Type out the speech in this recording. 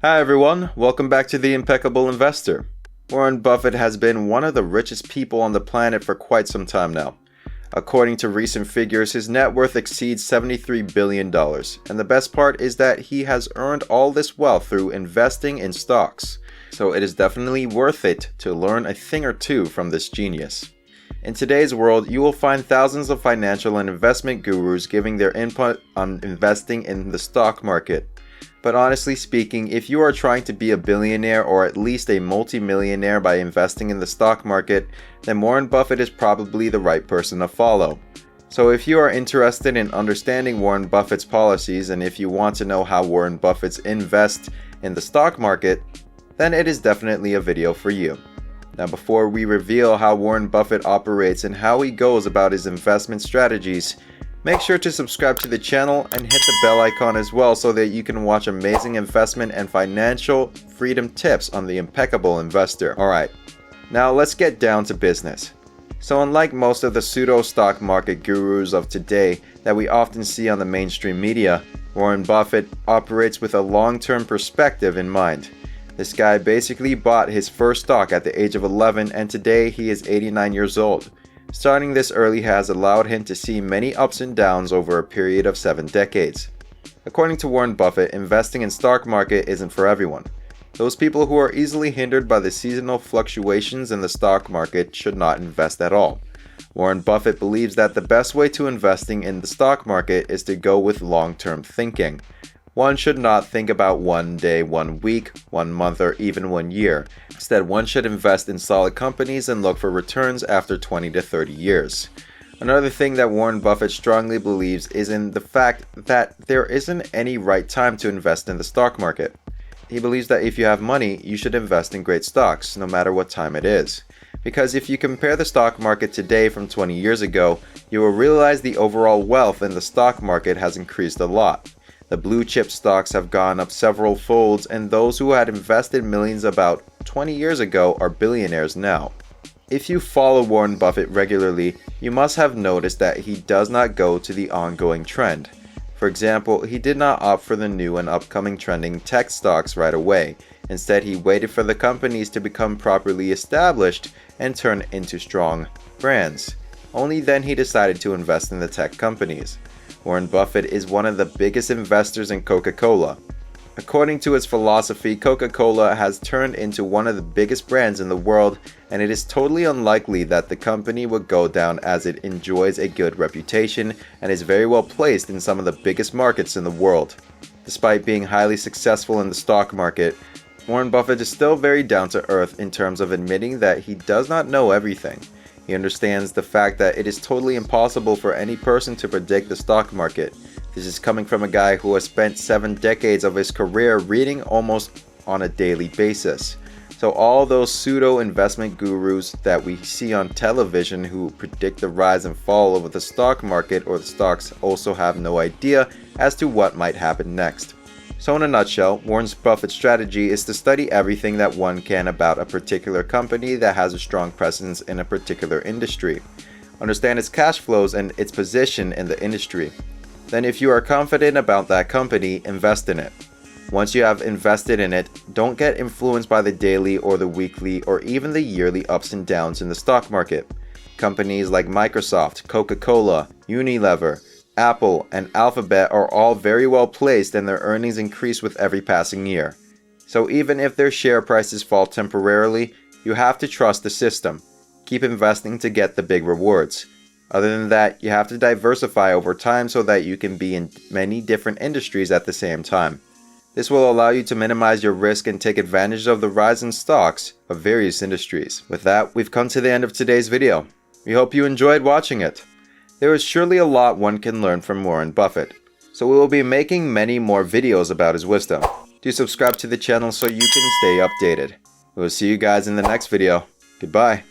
Hi everyone, welcome back to The Impeccable Investor. Warren Buffett has been one of the richest people on the planet for quite some time now. According to recent figures, his net worth exceeds $73 billion, and the best part is that he has earned all this wealth through investing in stocks. So it is definitely worth it to learn a thing or two from this genius. In today's world, you will find thousands of financial and investment gurus giving their input on investing in the stock market. But honestly speaking, if you are trying to be a billionaire or at least a multi-millionaire by investing in the stock market, then Warren Buffett is probably the right person to follow. So if you are interested in understanding Warren Buffett's policies and if you want to know how Warren Buffett invests in the stock market, then it is definitely a video for you. Now before we reveal how Warren Buffett operates and how he goes about his investment strategies, make sure to subscribe to the channel and hit the bell icon as well so that you can watch amazing investment and financial freedom tips on The Impeccable Investor. Alright, now let's get down to business. So unlike most of the pseudo stock market gurus of today that we often see on the mainstream media, Warren Buffett operates with a long-term perspective in mind. This guy basically bought his first stock at the age of 11 and today he is 89 years old. Starting this early has allowed him to see many ups and downs over a period of 7 decades. According to Warren Buffett, investing in stock market isn't for everyone. Those people who are easily hindered by the seasonal fluctuations in the stock market should not invest at all. Warren Buffett believes that the best way to investing in the stock market is to go with long-term thinking. One should not think about 1 day, 1 week, 1 month, or even 1 year. Instead, one should invest in solid companies and look for returns after 20 to 30 years. Another thing that Warren Buffett strongly believes is in the fact that there isn't any right time to invest in the stock market. He believes that if you have money, you should invest in great stocks, no matter what time it is. Because if you compare the stock market today from 20 years ago, you will realize the overall wealth in the stock market has increased a lot. The blue chip stocks have gone up several folds, and those who had invested millions about 20 years ago are billionaires now. If you follow Warren Buffett regularly, you must have noticed that he does not go to the ongoing trend. For example, he did not opt for the new and upcoming trending tech stocks right away. Instead, he waited for the companies to become properly established and turn into strong brands. Only then he decided to invest in the tech companies. Warren Buffett is one of the biggest investors in Coca-Cola. According to his philosophy, Coca-Cola has turned into one of the biggest brands in the world, and it is totally unlikely that the company would go down as it enjoys a good reputation and is very well placed in some of the biggest markets in the world. Despite being highly successful in the stock market, Warren Buffett is still very down to earth in terms of admitting that he does not know everything. He understands the fact that it is totally impossible for any person to predict the stock market. This is coming from a guy who has spent 7 decades of his career reading almost on a daily basis. So all those pseudo investment gurus that we see on television who predict the rise and fall of the stock market or the stocks also have no idea as to what might happen next. So in a nutshell, Warren Buffett's strategy is to study everything that one can about a particular company that has a strong presence in a particular industry. Understand its cash flows and its position in the industry. Then if you are confident about that company, invest in it. Once you have invested in it, don't get influenced by the daily or the weekly or even the yearly ups and downs in the stock market. Companies like Microsoft, Coca-Cola, Unilever, Apple, and Alphabet are all very well placed and their earnings increase with every passing year. So even if their share prices fall temporarily, you have to trust the system. Keep investing to get the big rewards. Other than that, you have to diversify over time so that you can be in many different industries at the same time. This will allow you to minimize your risk and take advantage of the rise in stocks of various industries. With that, we've come to the end of today's video. We hope you enjoyed watching it. There is surely a lot one can learn from Warren Buffett, so we will be making many more videos about his wisdom. Do subscribe to the channel so you can stay updated. We will see you guys in the next video. Goodbye.